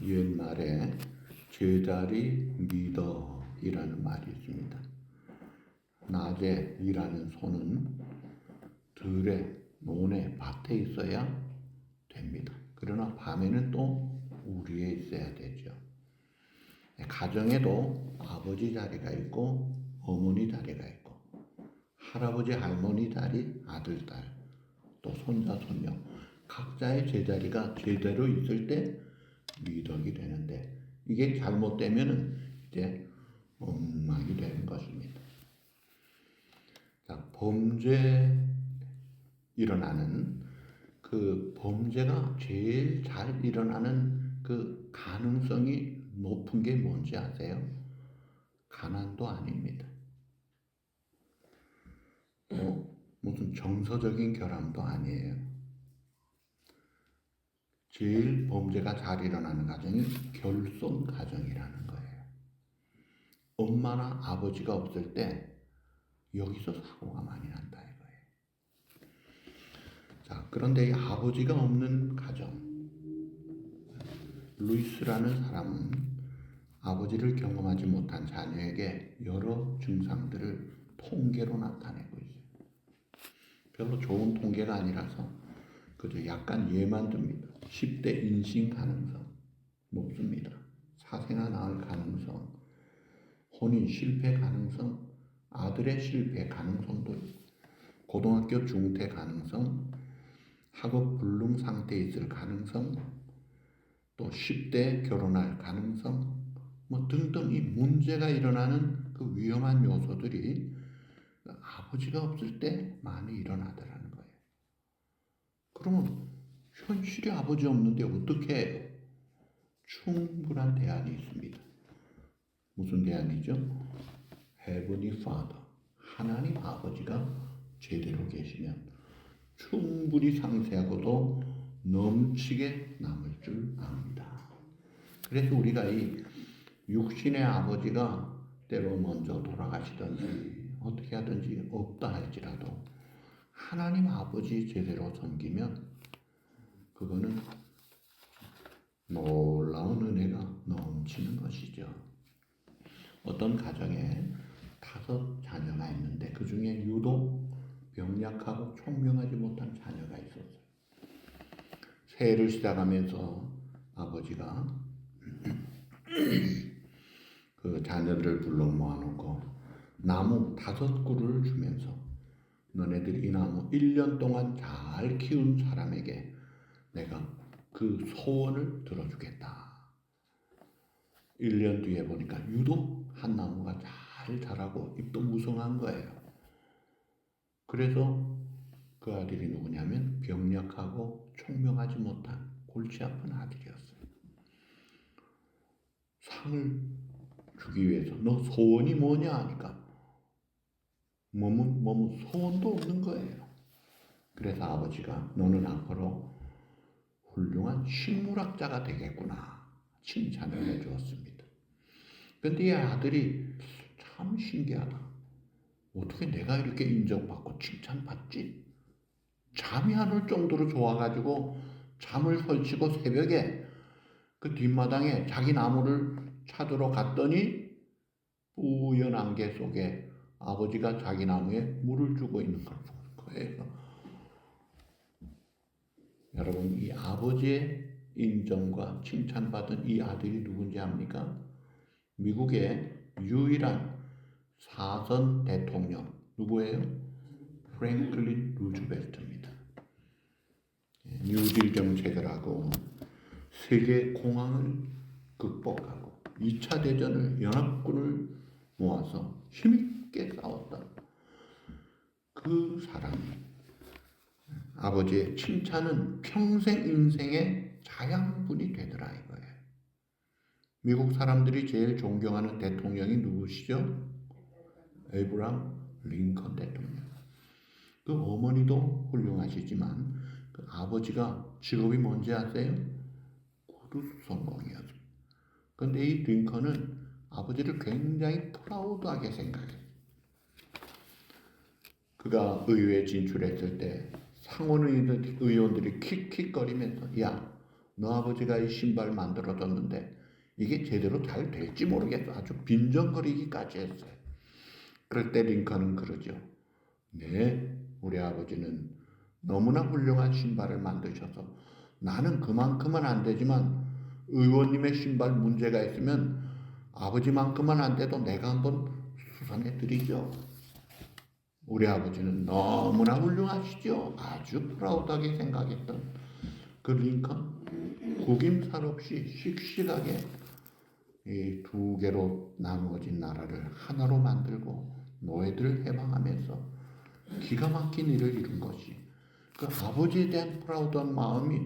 옛말에 제자리 미더이라는 말이 있습니다. 낮에 일하는 소는 들에, 논에, 밭에 있어야 됩니다. 그러나 밤에는 또 우리에 있어야 되죠. 가정에도 아버지 자리가 있고 어머니 자리가 있고 할아버지 할머니 자리, 아들, 딸, 또 손자, 손녀 각자의 제자리가 제대로 있을 때 미덕이 되는데 이게 잘못되면 이제 엉망이 되는 것입니다. 자, 범죄 일어나는 그 범죄가 제일 잘 일어나는 그 가능성이 높은 게 뭔지 아세요? 가난도 아닙니다. 또 무슨 정서적인 결함도 아니에요. 제일 범죄가 잘 일어나는 가정이 결손 가정이라는 거예요. 엄마나 아버지가 없을 때 여기서 사고가 많이 난다 이거예요. 자, 그런데 이 아버지가 없는 가정, 루이스라는 사람은 아버지를 경험하지 못한 자녀에게 여러 증상들을 통계로 나타내고 있어요. 별로 좋은 통계가 아니라서 그저 약간 예만 듭니다. 10대 임신 가능성 높습니다. 사생아 낳을 가능성, 혼인 실패 가능성, 아들의 실패 가능성도 있고, 고등학교 중퇴 가능성, 학업 불능 상태에 있을 가능성, 또 10대 결혼할 가능성, 등등 이 문제가 일어나는 그 위험한 요소들이 아버지가 없을 때 많이 일어나더라는 거예요. 그러면 현실에 아버지 없는데 어떻게 해요? 충분한 대안이 있습니다. 무슨 대안이죠? Heavenly Father, 하나님 아버지가 제대로 계시면 충분히 상세하고도 넘치게 남을 줄 압니다. 그래서 우리가 이 육신의 아버지가 때로 먼저 돌아가시든지 어떻게 하든지 없다 할지라도 하나님 아버지 제대로 섬기면 그거는 놀라운 은혜가 넘치는 것이죠. 어떤 가정에 5 자녀가 있는데 그 중에 유독 병약하고 총명하지 못한 자녀가 있었어요. 새해를 시작하면서 아버지가 그 자녀들을 불러 모아놓고 나무 5그루를 주면서 너네들이 이 나무 1년 동안 잘 키운 사람에게 내가 그 소원을 들어주겠다. 1년 뒤에 보니까 유독 한 나무가 잘 자라고 잎도 무성한 거예요. 그래서 그 아들이 누구냐면 병약하고 총명하지 못한 골치 아픈 아들이었어요. 상을 주기 위해서 너 소원이 뭐냐 하니까 뭐뭐 소원도 없는 거예요. 그래서 아버지가 너는 앞으로 훌륭한 식물학자가 되겠구나 칭찬을 해주었습니다. 그런데 이 아들이 참 신기하다. 어떻게 내가 이렇게 인정받고 칭찬받지? 잠이 안 올 정도로 좋아가지고 잠을 설치고 새벽에 그 뒷마당에 자기 나무를 찾으러 갔더니 뿌연 안개 속에 아버지가 자기 나무에 물을 주고 있는 걸 보는 거예요. 여러분, 이 아버지의 인정과 칭찬받은 이 아들이 누군지 압니까? 미국의 유일한 4선 대통령 누구예요? 프랭클린 루즈벨트입니다. 뉴딜 정책을 하고 세계 공황을 극복하고 2차 대전을 연합군을 모아서 힘있게 싸웠던 그 사람이 아버지의 칭찬은 평생 인생의 자양분이 되더라 이거예요. 미국 사람들이 제일 존경하는 대통령이 누구시죠? 에이브람 링컨 대통령. 그 어머니도 훌륭하시지만 그 아버지가 직업이 뭔지 아세요? 구두 선공이었어요. 그런데 이 링컨은 아버지를 굉장히 프라우드하게 생각해요. 그가 의회에 진출했을 때 상원 의원들이 킥킥거리면서 야 너 아버지가 이 신발 만들어줬는데 이게 제대로 잘 될지 모르겠어. 아주 빈정거리기까지 했어요. 그럴 때 링컨은 그러죠. 네, 우리 아버지는 너무나 훌륭한 신발을 만드셔서 나는 그만큼은 안 되지만 의원님의 신발 문제가 있으면 아버지만큼은 안 돼도 내가 한번 수선해 드리죠. 우리 아버지는 너무나 훌륭하시죠. 아주 프라우드하게 생각했던 그 링컨, 구김살 없이 씩씩하게 이 두 개로 나누어진 나라를 하나로 만들고 노예들을 해방하면서 기가 막힌 일을 이룬 것이 그 아버지에 대한 프라우드한 마음이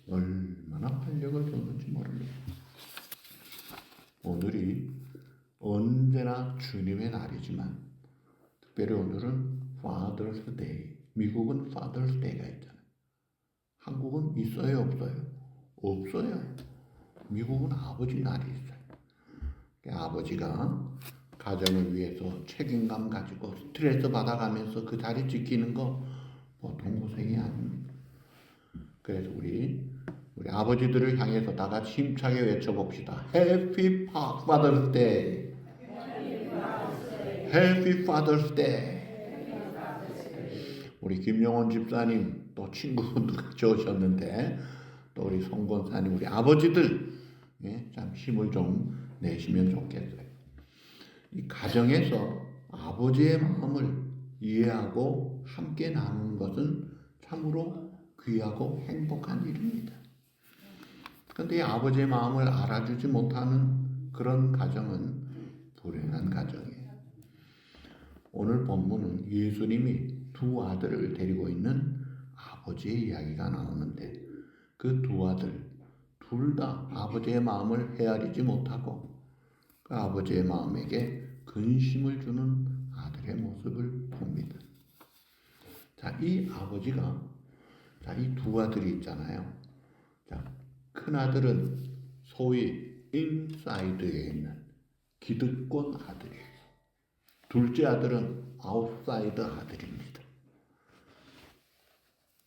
얼마나 활력을 줬는지 모릅니다. 오늘이 언제나 주님의 날이지만 특별히 오늘은 Father's Day. 미국은 Father's Day가 있잖아요. 한국은 있어요, 없어요? 없어요. 미국은 아버지 날이 있어요. 아버지가 가정을 위해서 책임감 가지고 스트레스 받아가면서 그 자리 지키는 거 보통 고생이 아닙니다. 그래서 우리 아버지들을 향해서 다 같이 힘차게 외쳐봅시다. Happy Father's Day. Happy Father's Day. 우리 김용원 집사님 또 친구분도 같이 오셨는데 또 우리 송건사님 우리 아버지들 참 힘을 좀 내시면 좋겠어요. 이 가정에서 아버지의 마음을 이해하고 함께 나누는 것은 참으로 귀하고 행복한 일입니다. 그런데 아버지의 마음을 알아주지 못하는 그런 가정은 불행한 가정이에요. 오늘 본문은 예수님이 두 아들을 데리고 있는 아버지의 이야기가 나오는데 그 두 아들 둘 다 아버지의 마음을 헤아리지 못하고 그 아버지의 마음에게 근심을 주는 아들의 모습을 봅니다. 자, 이 아버지가 이 두 아들이 있잖아요. 자, 큰 아들은 소위 인사이드에 있는 기득권 아들이에요. 둘째 아들은 아웃사이드 아들입니다.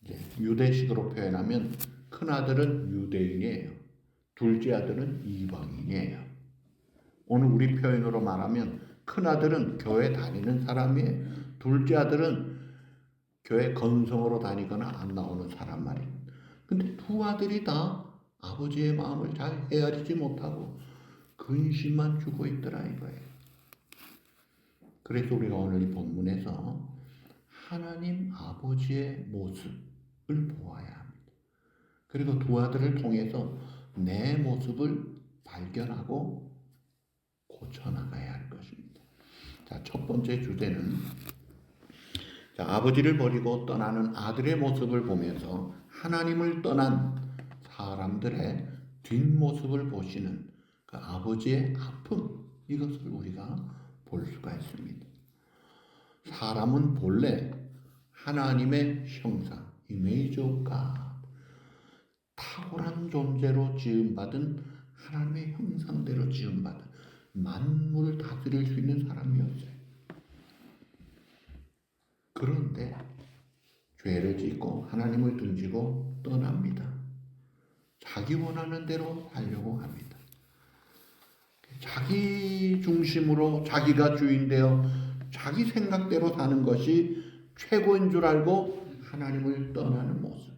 이제 유대식으로 표현하면 큰 아들은 유대인이에요. 둘째 아들은 이방인이에요. 오늘 우리 표현으로 말하면 큰 아들은 교회 다니는 사람이에요. 둘째 아들은 교회 건성으로 다니거나 안 나오는 사람 말이에요. 근데 두 아들이 다 아버지의 마음을 잘 헤아리지 못하고 근심만 주고 있더라 이거예요. 그래서 우리가 오늘 이 본문에서 하나님 아버지의 모습을 보아야 합니다. 그리고 두 아들을 통해서 내 모습을 발견하고 고쳐나가야 할 것입니다. 자, 첫 번째 주제는 아버지를 버리고 떠나는 아들의 모습을 보면서 하나님을 떠난 사람들의 뒷모습을 보시는 그 아버지의 아픔, 이것을 우리가 볼 수가 있습니다. 사람은 본래 하나님의 형상, 이미지 오브 갓, 탁월한 존재로 지음받은 하나님의 형상대로 지음받은 만물을 다스릴 수 있는 사람이었어요. 그런데 죄를 짓고 하나님을 등지고 떠납니다. 자기 원하는 대로 살려고 합니다. 자기 중심으로 자기가 주인되어 자기 생각대로 사는 것이 최고인 줄 알고 하나님을 떠나는 모습.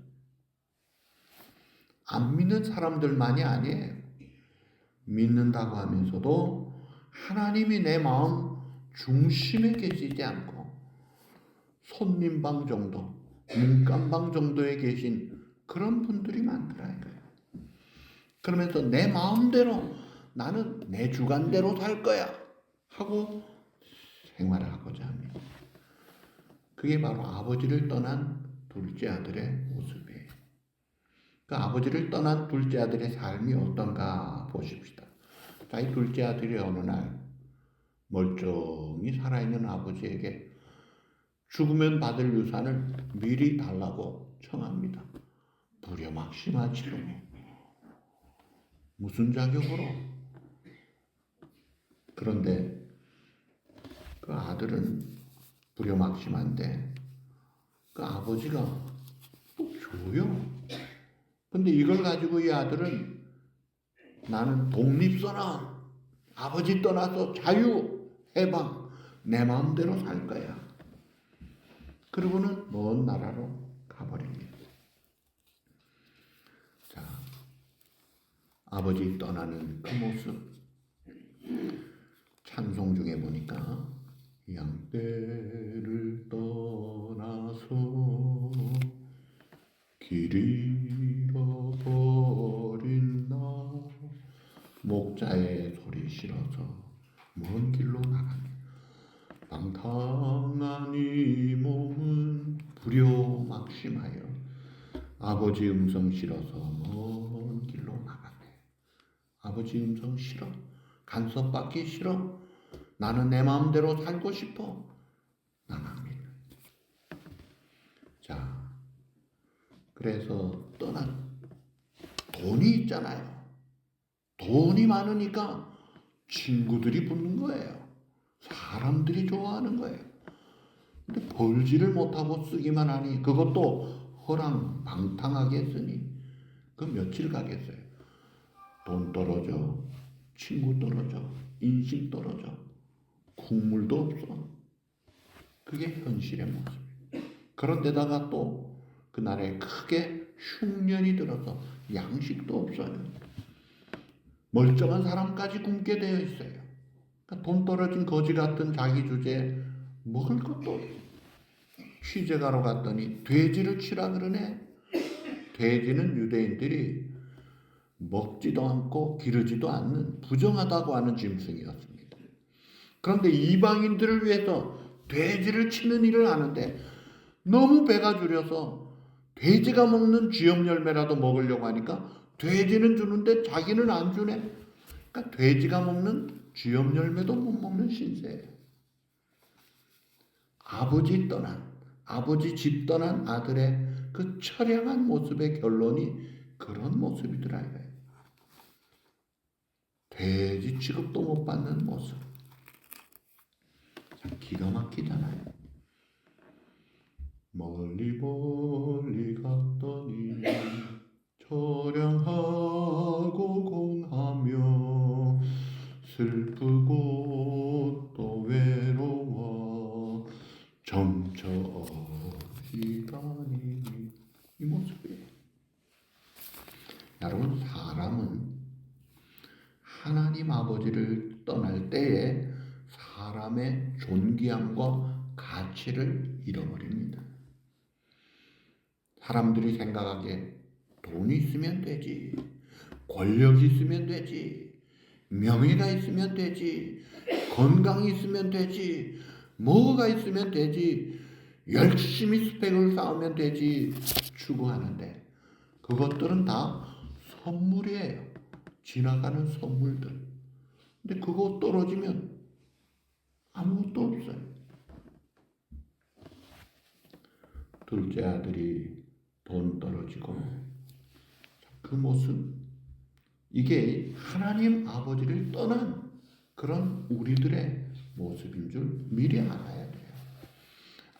안 믿는 사람들만이 아니에요. 믿는다고 하면서도 하나님이 내 마음 중심에 계시지 않고 손님방 정도, 문간방 정도에 계신 그런 분들이 많더라 이거예요. 그러면서 내 마음대로 나는 내 주관대로 살 거야 하고 생활을 하고자 합니다. 그게 바로 아버지를 떠난 둘째 아들의 모습이에요. 그 아버지를 떠난 둘째 아들의 삶이 어떤가 보십시다. 자, 이 둘째 아들이 어느 날 멀쩡히 살아있는 아버지에게 죽으면 받을 유산을 미리 달라고 청합니다. 부려막심하지로 무슨 자격으로? 그런데 그 아들은 부려막심한데 그 아버지가 또 줘요. 근데 이걸 가지고 이 아들은 나는 독립선언, 아버지 떠나서 자유, 해방, 내 마음대로 살 거야. 그러고는 먼 나라로 가버립니다. 자, 아버지 떠나는 그 모습 찬송 중에 보니까 양떼를 떠나서 길 잃어버린 나 목자의 소리 실어서 먼 길로 나가네. 방탕한 이 몸은 불효막심하여 아버지 음성 실어서 먼 길로 나가네. 아버지 음성 싫어. 간섭받기 싫어. 나는 내 마음대로 살고 싶어. 나갑니다. 자, 그래서 떠난 돈이 있잖아요. 돈이 많으니까 친구들이 붙는 거예요. 사람들이 좋아하는 거예요. 근데 벌지를 못하고 쓰기만 하니 그것도 허랑방탕하게 쓰니 그 며칠 가겠어요. 돈 떨어져, 친구 떨어져, 인심 떨어져, 국물도 없어. 그게 현실의 모습이에요. 그런데다가 또 그날에 크게 흉년이 들어서 양식도 없어요. 멀쩡한 사람까지 굶게 되어 있어요. 그러니까 돈 떨어진 거지 같은 자기 주제에 먹을 것도 없어. 취재가로 갔더니 돼지를 치라 그러네. 돼지는 유대인들이 먹지도 않고 기르지도 않는 부정하다고 하는 짐승이었습니다. 그런데 이방인들을 위해서 돼지를 치는 일을 하는데 너무 배가 줄여서 돼지가 먹는 쥐염 열매라도 먹으려고 하니까 돼지는 주는데 자기는 안 주네. 그러니까 돼지가 먹는 쥐염 열매도 못 먹는 신세예요. 아버지 집 떠난 아들의 그 처량한 모습의 결론이 그런 모습이더라 이거예요. 돼지 취급도 못 받는 모습. 참 기가 막히잖아요. 멀리 갔더니 처량하고 공하며 슬프고 또 외로워 점쳐지다니 이 모습이에요. 여러분, 사람은 하나님 아버지를 떠날 때에 사람의 존귀함과 가치를 잃어버립니다. 사람들이 생각하기에 돈이 있으면 되지, 권력이 있으면 되지, 명예가 있으면 되지, 건강이 있으면 되지, 뭐가 있으면 되지, 열심히 스펙을 쌓으면 되지 추구하는데 그것들은 다 선물이에요. 지나가는 선물들. 근데 그거 떨어지면 아무것도 없어요. 둘째 아들이 돈 떨어지고 그 모습, 이게 하나님 아버지를 떠난 그런 우리들의 모습인 줄 미리 알아야 돼요.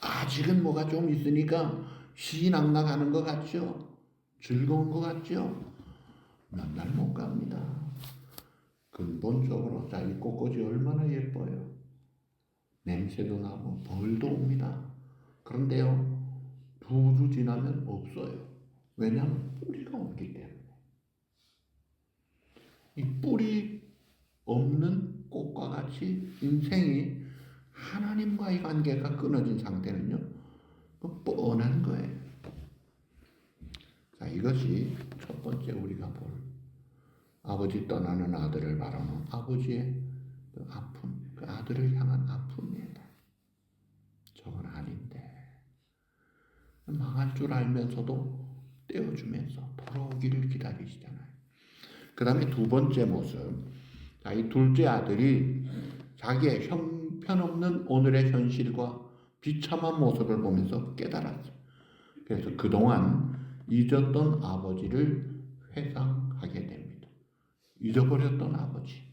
아직은 뭐가 좀 있으니까 시시낙낙하는 것 같죠? 즐거운 것 같죠? 몇 날 못 갑니다. 근본적으로 자, 이 꽃꽂이 얼마나 예뻐요. 냄새도 나고 벌도 옵니다. 그런데요, 2주 지나면 없어요. 왜냐하면 뿌리가 없기 때문에. 이 뿌리 없는 꽃과 같이 인생이 하나님과의 관계가 끊어진 상태는요, 뻔한 거예요. 자, 이것이 첫 번째 우리가 볼 아버지 떠나는 아들을 바라는 아버지의 그 아픔, 그 아들을 향한 아픔이다. 저건 아닌데 망할 줄 알면서도 떼어주면서 돌아오기를 기다리시잖아요. 그 다음에 두 번째 모습, 자, 이 둘째 아들이 자기의 형편없는 오늘의 현실과 비참한 모습을 보면서 깨달았어요. 그래서 그동안 잊었던 아버지를 회상하게 됩니다. 잊어버렸던 아버지,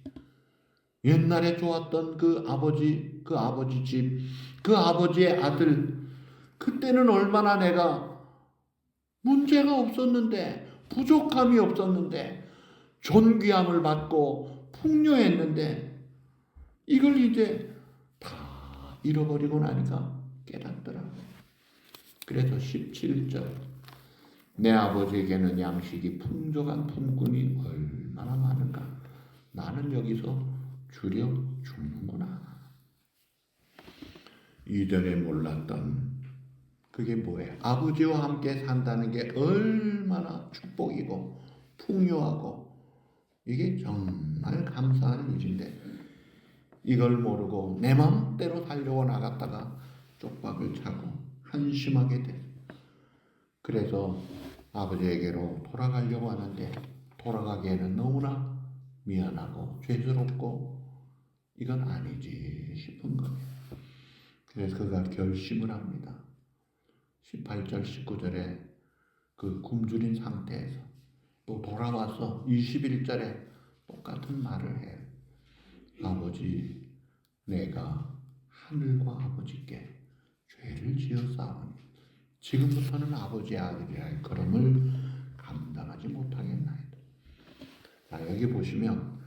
옛날에 좋았던 그 아버지 집, 그 아버지의 아들, 그때는 얼마나 내가 문제가 없었는데, 부족함이 없었는데 존귀함을 받고 풍요했는데 이걸 이제 다 잃어버리고 나니까 깨닫더라고요. 그래서 17절 내 아버지에게는 양식이 풍족한 품꾼이 얼마나 많은가. 나는 여기서 주려 죽는구나. 이전에 몰랐던 그게 뭐예요? 아버지와 함께 산다는 게 얼마나 축복이고 풍요하고 이게 정말 감사한 일인데 이걸 모르고 내 마음대로 살려고 나갔다가 쪽박을 차고 한심하게 돼. 그래서 아버지에게로 돌아가려고 하는데 돌아가기에는 너무나 미안하고 죄스럽고 이건 아니지 싶은 거예요. 그래서 그가 결심을 합니다. 18절 19절에 그 굶주린 상태에서 또 돌아와서 21절에 똑같은 말을 해요. 아버지 내가 하늘과 아버지께 죄를 지었사오니 지금부터는 아버지의 아들이라 걸음을 감당하지 못하겠나이다. 자, 여기 보시면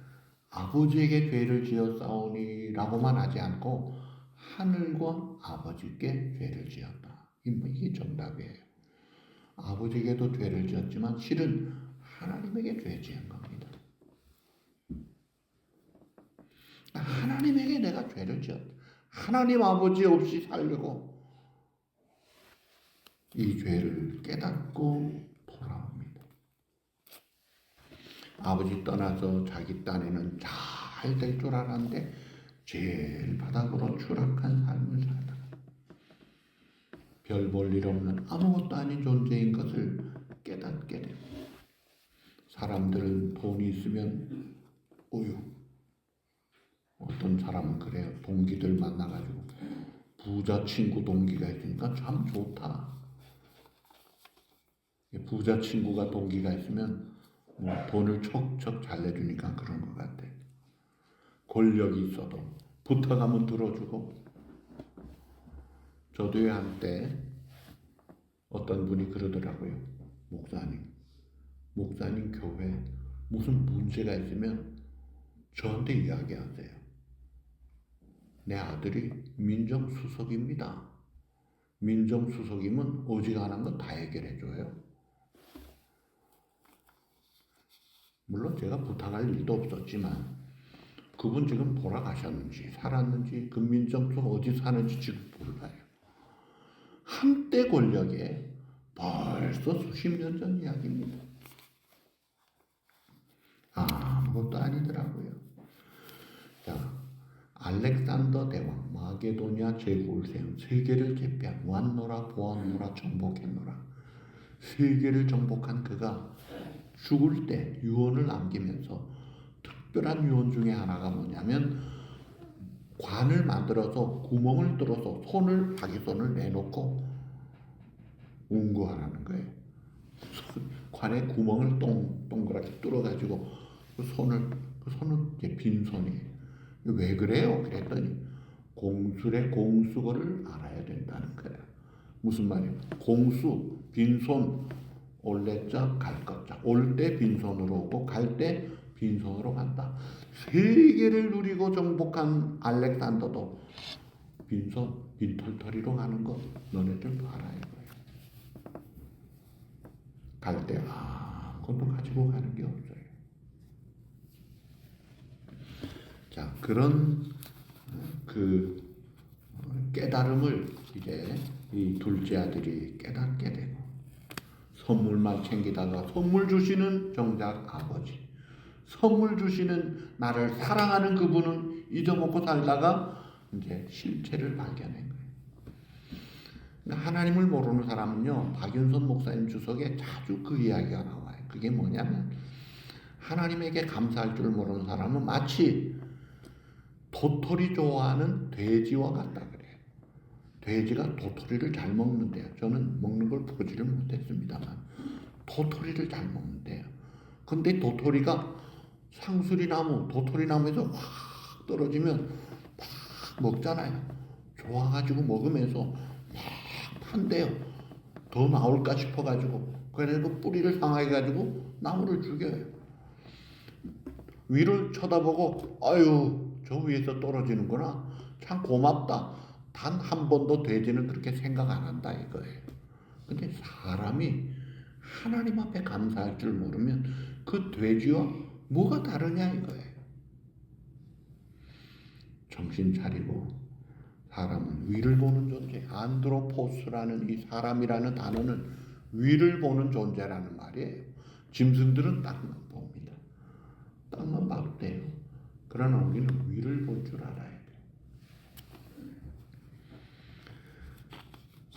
아버지에게 죄를 지었사오니 라고만 하지 않고 하늘과 아버지께 죄를 지었다. 이게 정답이에요. 아버지에게도 죄를 지었지만 실은 하나님에게 죄 지은 겁니다. 하나님에게 내가 죄를 지었다. 하나님 아버지 없이 살려고 이 죄를 깨닫고 돌아옵니다. 아버지 떠나서 자기 딴에는 잘 될 줄 알았는데 제일 바닥으로 추락한 삶을 살다가 별 볼 일 없는 아무것도 아닌 존재인 것을 깨닫게 되고 사람들은 돈이 있으면 어떤 사람은 그래요. 동기들 만나가지고 부자 친구 동기가 있으니까 참 좋다. 부자 친구가 동기가 있으면 뭐 돈을 척척 잘 내주니까 그런 것 같아. 권력이 있어도 부탁하면 들어주고. 저도요 한때 어떤 분이 그러더라고요. 목사님 교회 무슨 문제가 있으면 저한테 이야기하세요. 내 아들이 민정수석입니다. 민정수석이면 어지간한 거 다 해결해줘요. 물론 제가 부탁할 일도 없었지만 그분 지금 돌아가셨는지 살았는지 그 민정수석 어디 사는지 지금 몰라요. 한때 권력에 벌써 수십 년 전 이야기입니다. 아무것도 아니더라고요. 자, 알렉산더 대왕 마게도냐 제국을 세운 세계를 제패한 왔노라 보았노라 정복했노라. 세계를 정복한 그가 죽을 때 유언을 남기면서 특별한 유언 중에 하나가 뭐냐면 관을 만들어서 구멍을 뚫어서 자기 손을 내놓고 운구하라는 거예요. 관에 구멍을 동그랗게 뚫어가지고 그 손은 이제 빈손이에요. 왜 그래요? 그랬더니 공술의 공수거를 알아야 된다는 거예요. 무슨 말이에요? 공수, 빈손, 올래자 갈것자. 올 때 빈손으로 오고 갈 때 빈손으로 간다. 세계를 누리고 정복한 알렉산더도 빈털터리로 가는 거 너네들 알아야 돼요. 갈 때 아무것도 가지고 가는 게 없어요. 자, 그런 그 깨달음을 이제 이 둘째 아들이 깨닫게 되고 선물만 챙기다가 선물 주시는 정작 아버지, 선물 주시는 나를 사랑하는 그분은 잊어먹고 살다가 이제 실체를 발견한 거예요. 하나님을 모르는 사람은요, 박윤선 목사님 주석에 자주 그 이야기가 나와요. 그게 뭐냐면 하나님에게 감사할 줄 모르는 사람은 마치 도토리 좋아하는 돼지와 같다 그래요. 돼지가 도토리를 잘 먹는데요. 저는 먹는 걸 보지를 못했습니다만 도토리를 잘 먹는데요. 근데 도토리가 도토리나무에서 확 떨어지면 막 먹잖아요. 좋아가지고 먹으면서 막 판대요. 더 나올까 싶어가지고 그래서 그 뿌리를 상하게 가지고 나무를 죽여요. 위를 쳐다보고 아유 저 위에서 떨어지는구나. 참 고맙다. 단 한 번도 돼지는 그렇게 생각 안 한다 이거예요. 근데 사람이 하나님 앞에 감사할 줄 모르면 그 돼지와 뭐가 다르냐 이거예요. 정신 차리고 사람은 위를 보는 존재. 안드로포스라는 이 사람이라는 단어는 위를 보는 존재라는 말이에요. 짐승들은 땅만 봅니다. 땅만 봐도 돼요. 그러나 우리는 위를 볼 줄 알아야 돼요.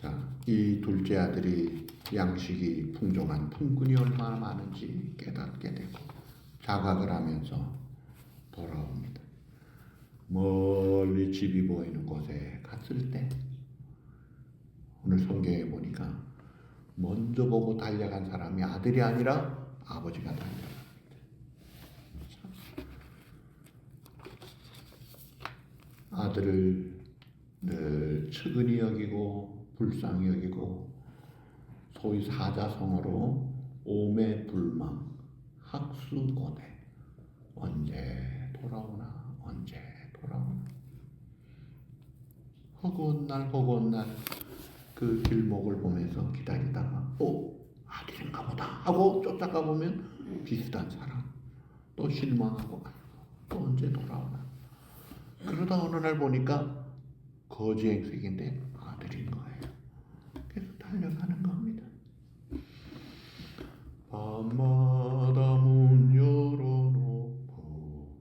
자, 이 둘째 아들이 양식이 풍족한 품꾼이 얼마나 많은지 깨닫게 되고 자각을 하면서 돌아옵니다. 멀리 집이 보이는 곳에 갔을 때 오늘 성경에 보니까 먼저 보고 달려간 사람이 아들이 아니라 아버지가 달려갑니다. 아들을 늘 측은히 여기고 불쌍히 여기고 소위 사자성어로 오매불망 학수고대 언제 돌아오나 언제 돌아오나 허구한 날 그 길목을 보면서 기다리다가 아들인가 보다 하고 쫓아가 보면 비슷한 사람 또 실망하고 또 언제 돌아오나 그러다 어느 날 보니까 거지 행색인데 아들인 거예요. 그래서 달려가는 겁니다. 밤마다 문 열어놓고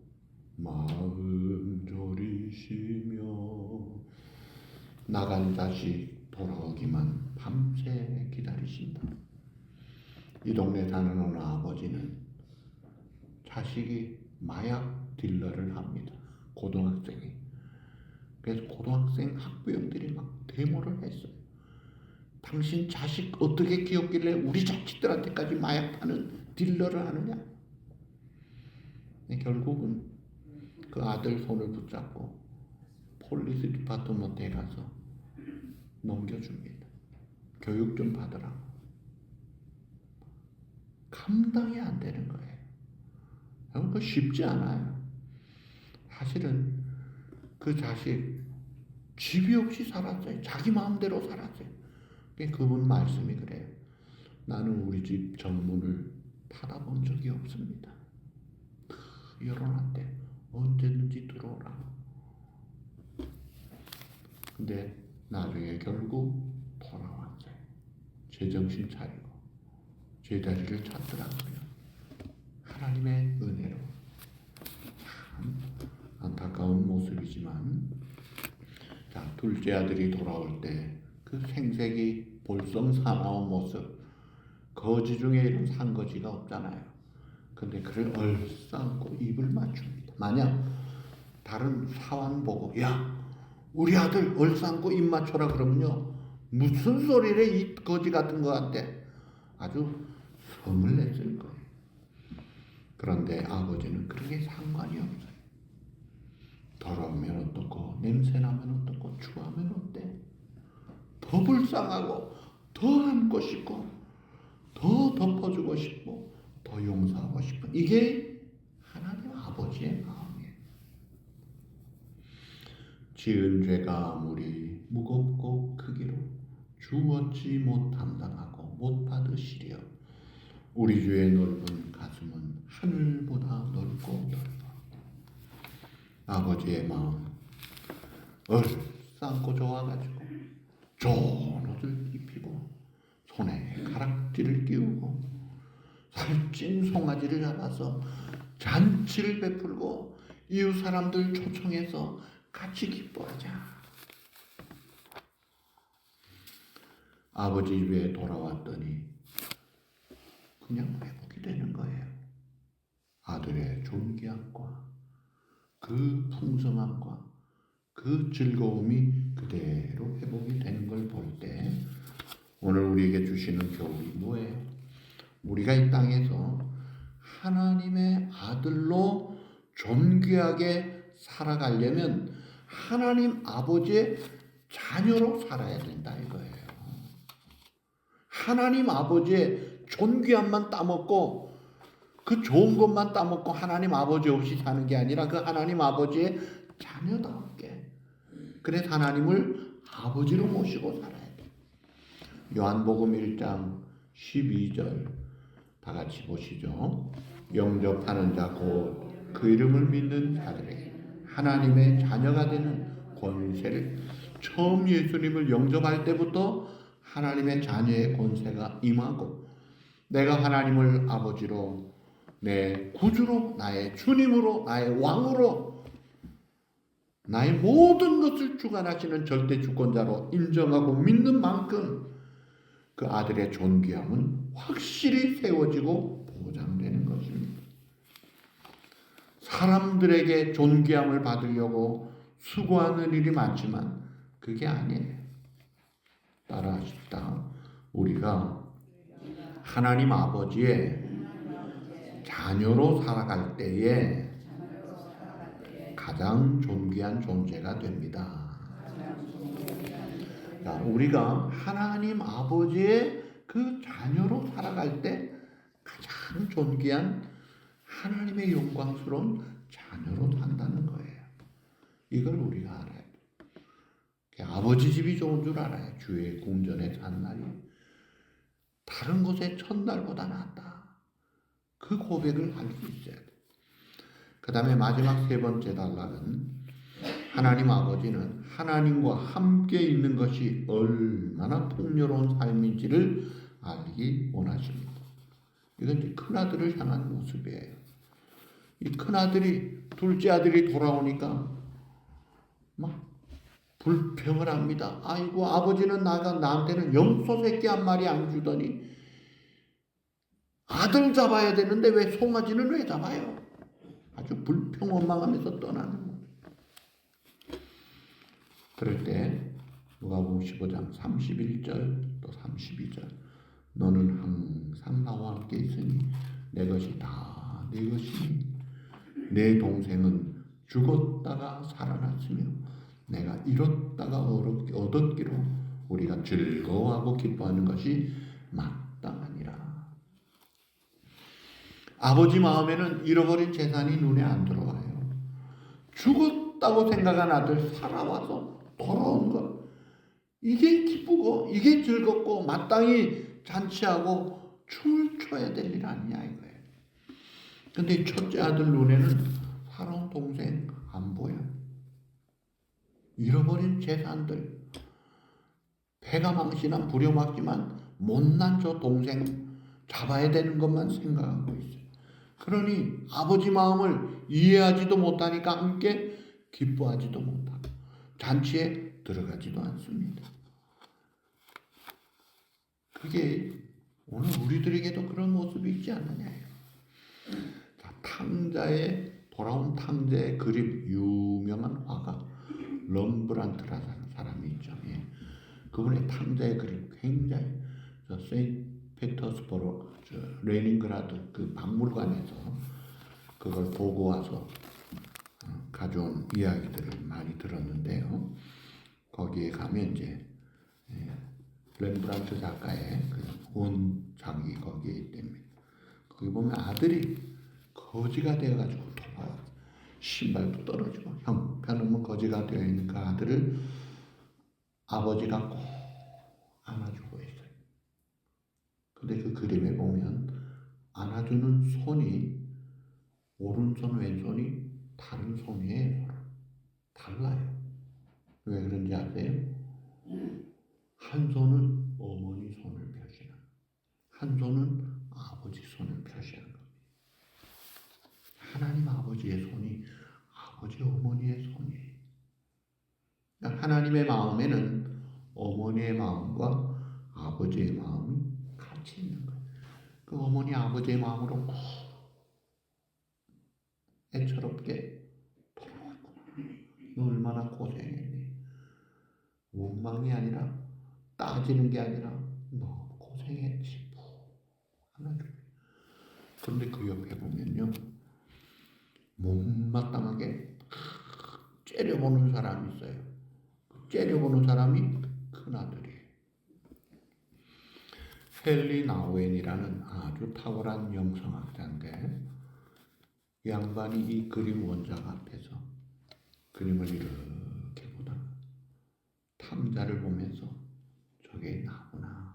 마음 졸이시며 나간 자식 돌아오기만 밤새 기다리신다. 이 동네 사는 어느 아버지는 자식이 마약 딜러를 합니다. 고등학생이. 그래서 고등학생 학부형들이 막 데모를 했어요. 당신 자식 어떻게 키웠길래 우리 자식들한테까지 마약 파는 딜러를 하느냐? 결국은 그 아들 손을 붙잡고 폴리스 디파트먼트에 가서 넘겨줍니다. 교육 좀 받으라고. 감당이 안 되는 거예요. 그거 쉽지 않아요. 사실은 그 자식 집이 없이 살았어요. 자기 마음대로 살았어요. 그분 말씀이 그래요. 나는 우리 집 정문을 닫아본 적이 없습니다. 열어놨대. 언제든지 들어오라. 근데 나중에 결국 돌아왔어요. 제정신 차리고 제자리를 찾더라고요. 하나님의 은혜로. 참 안타까운 모습이지만 자, 둘째 아들이 돌아올 때 그 생색이 볼썽사나운 모습 거지 중에 이런 산거지가 없잖아요. 근데 그를 얼싸안고 입을 맞춥니다. 만약 다른 사원 보고 야 우리 아들 얼싸안고 입 맞춰라 그러면요 무슨 소리래 이 거지 같은 거 같아 아주 성을 냈을 거예요. 그런데 아버지는 그렇게 상관이 없어요. 더러우면 어떻고 냄새나면 어떻고 추하면 어때? 더 불쌍하고 더 안고 싶고 더 덮어주고 싶고 더 용서하고 싶은 이게 하나님 아버지의 마음이에요. 지은 죄가 아무리 무겁고 크기로 주 어찌 못 감당하고 못 받으시려 우리 주의 넓은 가슴은 하늘보다 넓고 넓어. 아버지의 마음 얼싸안고 좋아가지고 좋은 옷을 입히고 손에 가락지를 끼우고 살찐 송아지를 잡아서 잔치를 베풀고 이웃 사람들 초청해서 같이 기뻐하자. 아버지 집에 돌아왔더니 그냥 회복이 되는 거예요. 아들의 존귀함과 그 풍성함과 그 즐거움이 그대로 회복이 되는 걸 볼 때 오늘 우리에게 주시는 교훈이 뭐예요? 우리가 이 땅에서 하나님의 아들로 존귀하게 살아가려면 하나님 아버지의 자녀로 살아야 된다 이거예요. 하나님 아버지의 존귀함만 따먹고 그 좋은 것만 따먹고 하나님 아버지 없이 사는 게 아니라 그 하나님 아버지의 자녀답게, 그래서 하나님을 아버지로 모시고 살아야 돼. 요한복음 1장 12절 다 같이 보시죠. 영접하는 자 곧 그 이름을 믿는 자들에게 하나님의 자녀가 되는 권세를, 처음 예수님을 영접할 때부터 하나님의 자녀의 권세가 임하고, 내가 하나님을 아버지로, 내 구주로, 나의 주님으로, 나의 왕으로, 나의 모든 것을 주관하시는 절대 주권자로 인정하고 믿는 만큼 그 아들의 존귀함은 확실히 세워지고 보장되는 것입니다. 사람들에게 존귀함을 받으려고 수고하는 일이 많지만 그게 아니에요. 따라하십시다. 우리가 하나님 아버지의 자녀로 살아갈 때에 가장 존귀한 존재가 됩니다. 우리가 하나님 아버지의 그 자녀로 살아갈 때 가장 존귀한 하나님의 영광스러운 자녀로 산다는 거예요. 이걸 우리가 알아야 돼요. 아버지 집이 좋은 줄 알아요. 주의 궁전에 산 날이 다른 곳의 첫날보다 낫다. 그 고백을 할 수 있어야 돼요. 그 다음에 마지막 세 번째 단락은 하나님 아버지는 하나님과 함께 있는 것이 얼마나 풍요로운 삶인지를 알기 원하십니다. 이건 이제 큰아들을 향한 모습이에요. 이 큰아들이, 둘째 아들이 돌아오니까 막 불평을 합니다. 아이고, 아버지는 나한테는 염소 새끼 한 마리 안 주더니 아들 잡아야 되는데 왜 송아지는 왜 잡아요? 아주 불평 원망하면서 떠나는 거예요. 그럴 때 누가복음 15장 31절 또 32절, 너는 항상 나와 함께 있으니 내 것이 다 내 것이니 내 동생은 죽었다가 살아났으며 내가 잃었다가 얻었기로 우리가 즐거워하고 기뻐하는 것이 마땅하니라. 아버지 마음에는 잃어버린 재산이 눈에 안 들어와요. 죽었다고 생각한 아들 살아와서 돌아온 것, 이게 기쁘고 이게 즐겁고 마땅히 잔치하고 춤을 춰야 될 일 아니냐 이거예요. 근데 첫째 아들 눈에는 살아온 동생 안 보여. 잃어버린 재산들, 배가 망신한 부려먹지만 못난 저 동생 잡아야 되는 것만 생각하고 있어요. 그러니 아버지 마음을 이해하지도 못하니까 함께 기뻐하지도 못하고 잔치에 들어가지도 않습니다. 그게 오늘 우리들에게도 그런 모습이 있지 않느냐요. 돌아온 탕자의 그림, 유명한 화가 럼브란트라는 사람이 있죠. 예. 그분의 탕자의 그림 굉장히, 세인트 피터스버그 레닌그라드 그 박물관에서 그걸 보고 와서 가져온 이야기들을 많이 들었는데요. 거기에 가면 이제 렘브란트 작가의 그 원작이 거기에 있답니다. 거기 보면 아들이 거지가 되어가지고 돌아와, 신발도 떨어지고 형편없는 거지가 되어 있는 그 아들을 아버지가 꼭 안아주고 있어요. 근데 그 그림에 보면 안아주는 손이 오른손 왼손이 다른 손이에요. 달라요. 왜 그런지 아세요? 한 손은 어머니 손을 펴시는, 한 손은 아버지 손을 펴시는 겁니다. 하나님 아버지의 손이 아버지 어머니의 손이에요. 하나님의 마음에는 어머니의 마음과 아버지의 마음이 같이 있는 거예요. 그 어머니 아버지의 마음으로 꼭 애처롭게 돌아왔구나. 너 얼마나 고생했니? 원망이 아니라, 따지는 게 아니라 너무 고생했지. 그런데 그 옆에 보면요, 못마땅하게 째려보는 사람이 있어요. 째려보는 사람이 큰아들이에요. 헨리 나우엔이라는 아주 탁월한 영성학자인데 이 양반이 이 그림 원작 앞에서 그림을 이렇게 보다가 탐자를 보면서 저게 나구나.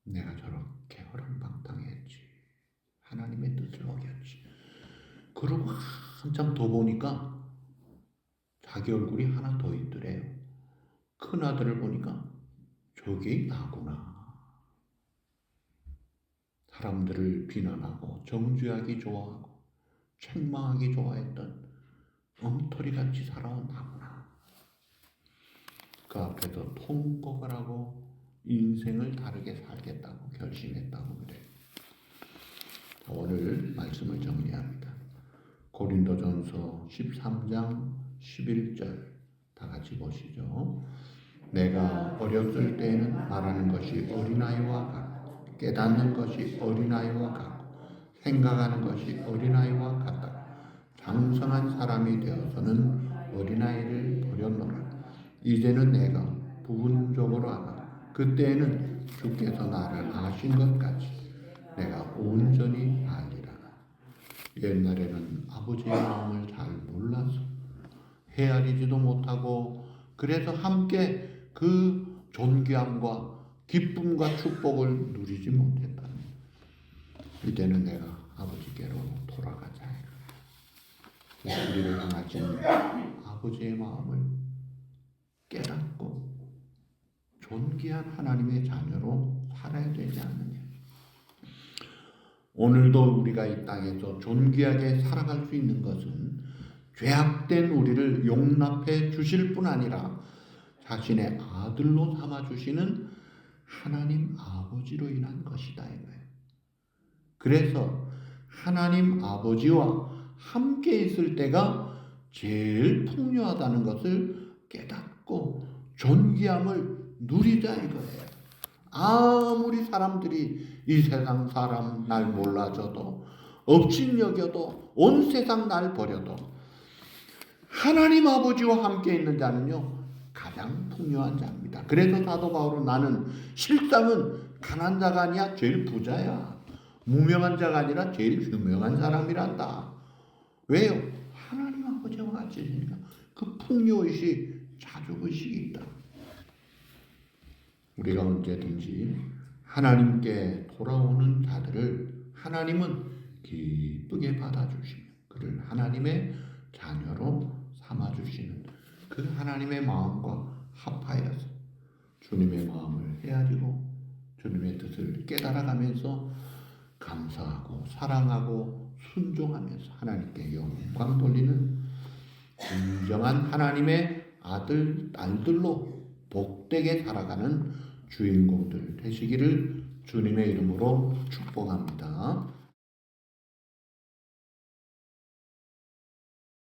내가 저렇게 허랑방탕했지. 하나님의 뜻을 어겼지. 그러고 한참 더 보니까 자기 얼굴이 하나 더 있더래요. 큰 아들을 보니까 저게 나구나. 사람들을 비난하고 정죄하기 좋아하고 책망하기 좋아했던 엉터리같이 살아온 나구나. 그 앞에서 통곡을 하고 인생을 다르게 살겠다고 결심했다고 그래요. 오늘 말씀을 정리합니다. 고린도전서 13장 11절 다 같이 보시죠. 내가 어렸을 때에는 말하는 것이 어린아이와 같고 깨닫는 것이 어린아이와 같고 생각하는 것이 어린아이와 같다. 장성한 사람이 되어서는 어린아이를 버렸노라. 이제는 내가 부분적으로 알아. 그때에는 주께서 나를 아신 것 같이 내가 온전히 알리라. 옛날에는 아버지의 마음을 잘 몰라서 헤아리지도 못하고 그래서 함께 그 존귀함과 기쁨과 축복을 누리지 못했다. 이제는 내가 아버지께로 돌아가자. 우리를 향하신 아버지의 마음을 깨닫고 존귀한 하나님의 자녀로 살아야 되지 않느냐. 오늘도 우리가 이 땅에서 존귀하게 살아갈 수 있는 것은 죄악된 우리를 용납해 주실 뿐 아니라 자신의 아들로 삼아 주시는 하나님 아버지로 인한 것이다 이거예요. 그래서 하나님 아버지와 함께 있을 때가 제일 풍요하다는 것을 깨닫고 존귀함을 누리자 이거예요. 아무리 사람들이 이 세상 사람 날 몰라줘도 업신여겨도 온 세상 날 버려도 하나님 아버지와 함께 있는 자는요 가장 풍요한 자입니다. 그래서 사도 바울은 나는 실상은 가난한 자가 아니야 제일 부자야. 무명한 자가 아니라 제일 유명한 사람이란다. 왜요? 하나님 아버지와 같이 있으니까 그 풍요의식 자족의식이 있다. 우리가 언제든지 하나님께 돌아오는 자들을 하나님은 기쁘게 받아주시며 그를 하나님의 자녀로 삼아주시는 그 하나님의 마음과 합하여서 주님의 마음을 헤아리고 주님의 뜻을 깨달아가면서 감사하고 사랑하고 순종하면서 하나님께 영광 돌리는 진정한 하나님의 아들, 딸들로 복되게 살아가는 주인공들 되시기를 주님의 이름으로 축복합니다.